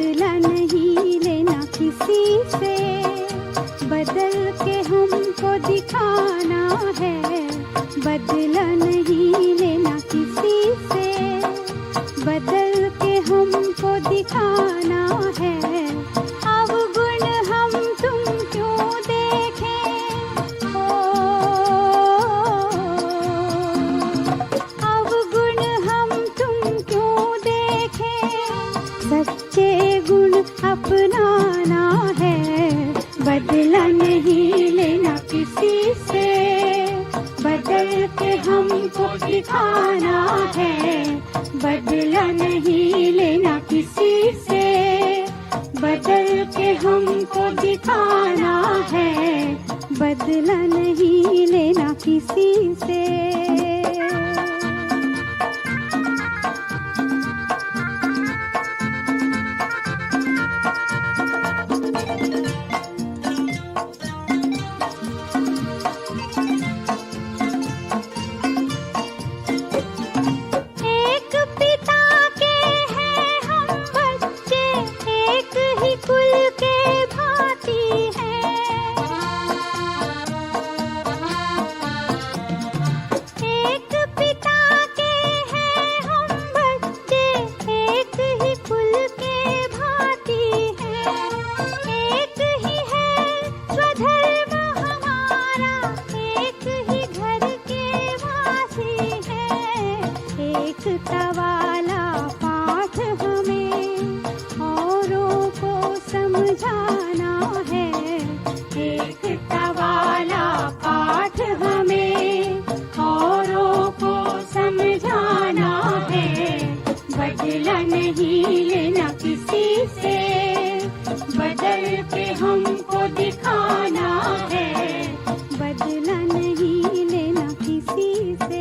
बदला नहीं लेना किसी से, बदल के हमको दिखाना है। बदला नहीं लेना किसी से, बदल के हमको दिखाना है। अवगुण हम तुम क्यों देखें, ओ अवगुण हम तुम क्यों देखें, सच्चे गुण अपनाना है। बदला नहीं लेना किसी से, बदल के हमको दिखाना है। बदला नहीं लेना किसी से, बदल के हमको दिखाना है। बदला नहीं लेना किसी से। एकता वाला पाठ हमें औरों को समझाना है। एकता वाला पाठ हमें औरों को समझाना है। बदला नहीं लेना किसी से, बदल के हमको दिखाना है। बदला नहीं लेना किसी से।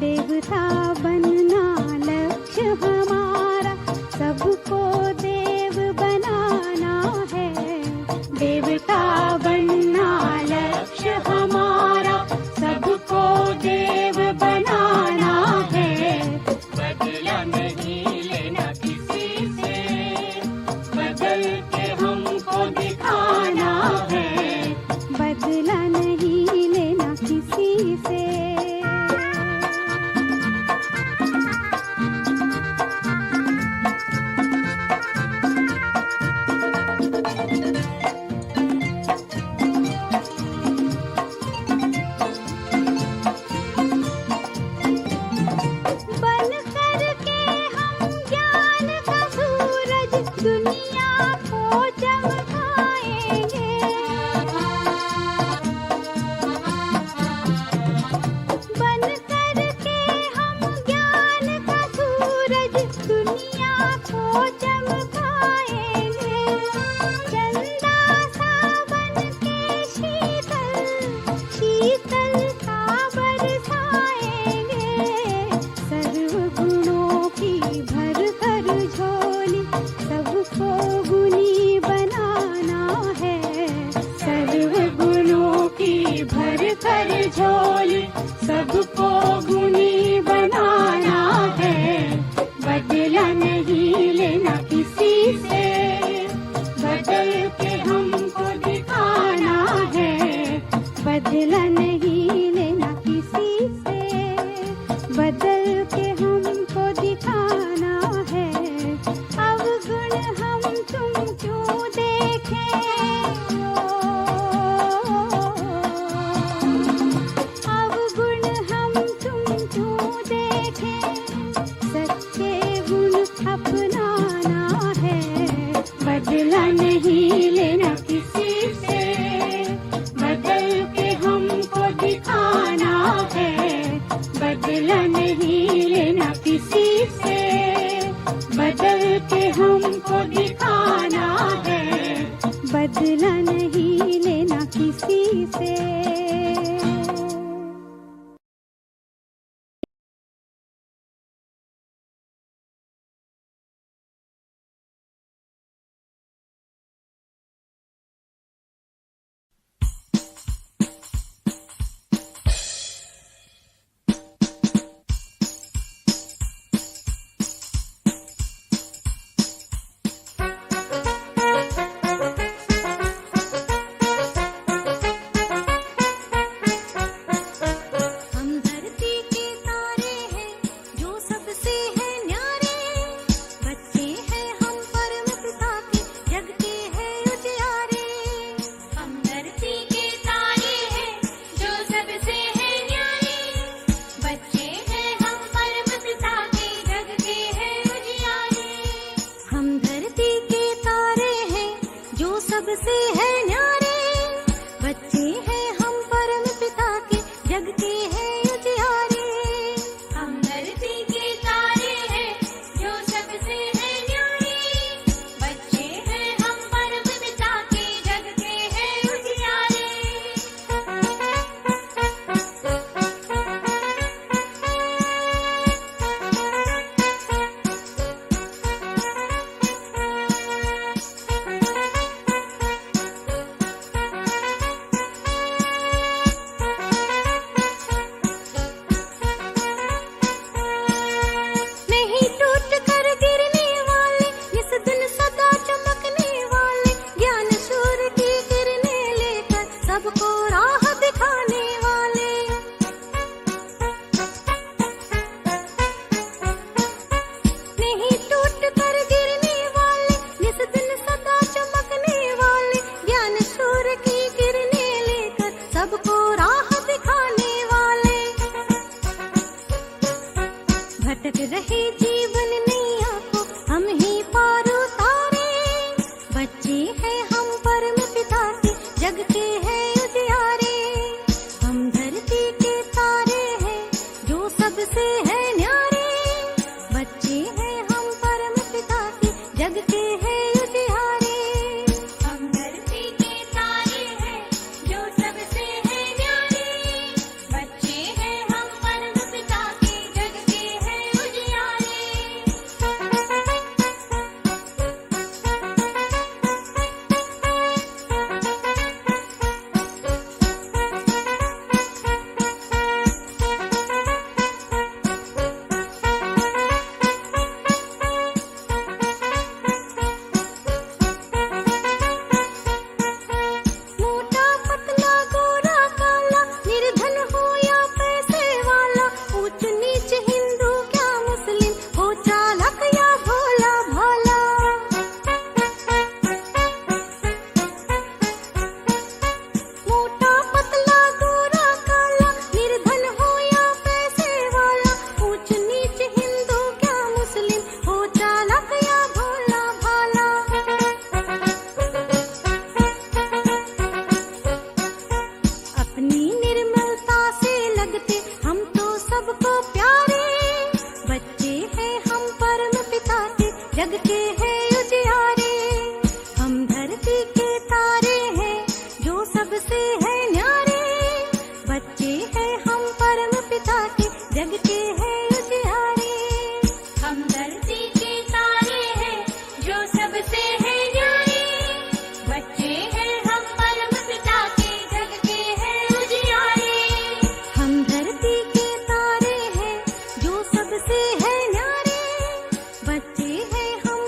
देवता बनना लक्ष्य हमारा, सबको देव बनाना है। देवता बनना लक्ष्य हमारा, सबको देव बनाना है। बदला नहीं लेना किसी से, बदल के हमको दिखाना है। बदला नहीं लेना किसी से। दुनिया को चमकाएंगे, बन करके हम ज्ञान का सूरज दुनिया को चमकाएंगे। चंदा सा बन के शीतल शीतलता बरसाएंगे। सर्व गुणों की भर कर झोली सबको गुणी बनाना है। सर्व गुणों की भर कर झोली सबको गुणी बनाना है। बदला नहीं लेना किसी से, बदल के हमको दिखाना है। बदला नहीं लेना किसी से, बदल के हमको दिखाना है। अवगुण हम तुम क्यों देखें, अवगुण हम तुम क्यों देखें, सच्चे गुण अपने के हमको दिखाना है, बदला नहीं लेना किसी से। सबसे है न्यारे, बच्चे हैं हम परम पिता के, जग के हैं उजियारे। हम धरती के तारे हैं जो सबसे है न्यारे, बच्चे हैं हम परम पिता के, जग के हैं उजियारे। सबको राह दिखाने वाले, नहीं टूट कर गिरने वाले, जिस दिन सदा चमकने वाले, ज्ञान सूर्य की किरणें लेकर सबको राह दिखाने वाले। भटक रहे जीवन नैया को हम ही पार उतारे, बच्चे हैं हम परम पिता के, जग के हैं उजियारे। हम धरती के तारे हैं जो सबसे है न्यारे, बच्चे हैं हम परम पिता के, जग के हैं उजियारे। हम धरती के तारे हैं जो सबसे है न्यारे, बच्चे हैं हम परम पिता के, जग के हैं उजियारे। मोटा पतला गोरा काला, निर्धन हो या पैसे वाला, ऊंच नीच हिंदू क्या मुस्लिम, हो चालाक या भोला भाला। मोटा पतला गोरा काला, निर्धन हो या पैसे वाला, ऊंच नीच हिंदू क्या मुस्लिम, हो चालाक या भोला भाला। अपनी निर्मलता से लगते हम तो सबको प्यारे, बच्चे हैं हम परम पिता के, जग के हैं उजियारे। हम धरती के तारे हैं जो सबसे है न्यारे, बच्चे हैं हम परम पिता के, जग के हैं उजियारे। हम धरती के तारे हैं जो सबसे है न्यारे, बच्चे हैं हम परम पिता के, जग के हैं उजियारे। हम धरती के तारे हैं जो सबसे है न्यारे, बच्चे हैं हम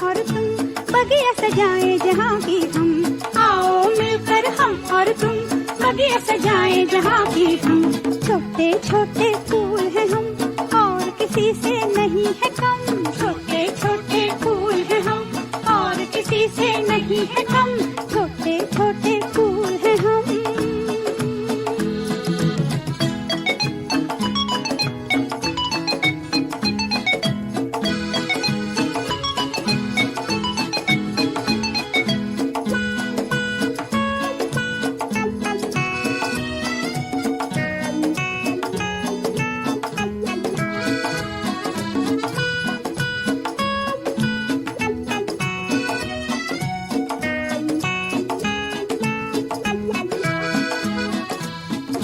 और तुम, बगिया सजाए जहाँ की हम। आओ मिलकर हम और तुम, बगिया सजाए जहाँ की हम। छोटे छोटे फूल हैं हम और किसी से नहीं है कम। छोटे छोटे फूल हैं हम और किसी से नहीं है कम। छोटे छोटे फूल हैं हम।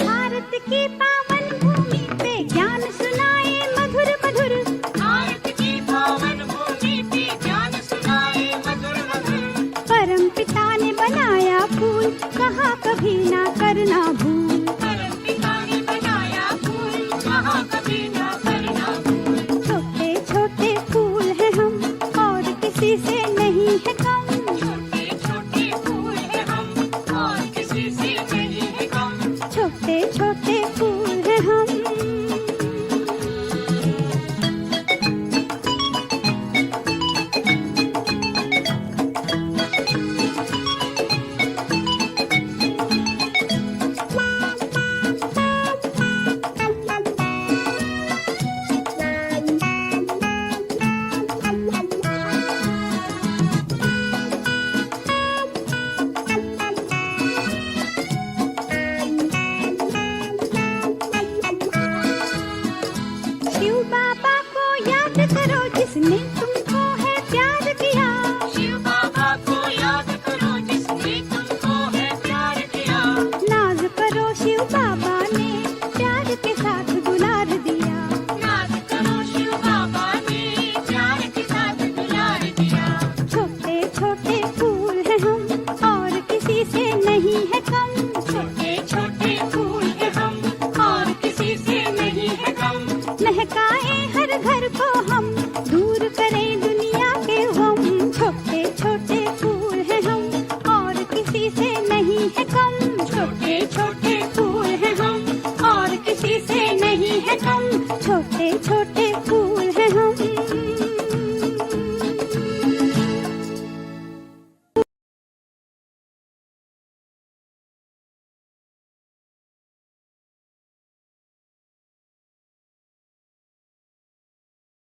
भारत की पावन भूमि पे ज्ञान सुनाए मधुर मधुर। भारत की पावन भूमि पे ज्ञान सुनाए मधुर मधुर। परम पिता ने बनाया फूल, कहा कभी ना करना भूल। परम पिता ने बनाया फूल, कहा कभी ना करना भूल। छोटे छोटे फूल हैं हम और किसी से नहीं है कम। छोटे छोटे फूल हैं हम और किसी से नहीं है कम। छोटे छोटे फूल हैं हम। शिव बाबा को याद करो जिसने तुमको है प्यार किया। शिव बाबा को याद करो जिसने तुमको है प्यार किया। नाज करो शिव बाबा ने प्यार के साथ दुलार दिया। नाज करो शिव बाबा ने प्यार के साथ दुलार दिया। छोटे छोटे फूल हैं हम और किसी से नहीं है कम। छोटे छोटे फूल हैं हम और किसी से नहीं है कम। महकाए हर घर को हम, दूर करें दुनिया के गम। छोटे छोटे फूल हैं हम और किसी से नहीं है कम। छोटे छोटे